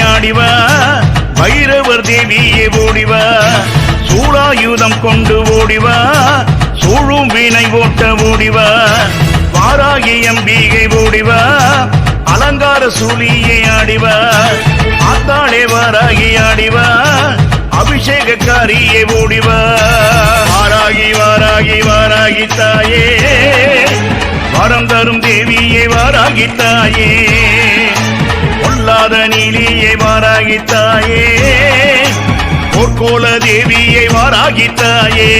ஆடிவா பைரவர் தேவியே ஓடிவா சூளாயுதம் கொண்டு ஓடிவா சூழும் வீணை ஓட்ட ஓடிவா வாராகி அம்பிகை ஓடிவா அலங்கார சூழியை ஆடிவா ஆத்தாளே வாராகி ஆடிவா அபிஷேகக்காரியே ஓடிவா வாராகி வாராகி வாராகி தாயே வரம் தரும் தேவியே வாராகி தாயே பொல்லாத நீலியை வாராகி தாயே பொற்கோல தேவியை வாராகி தாயே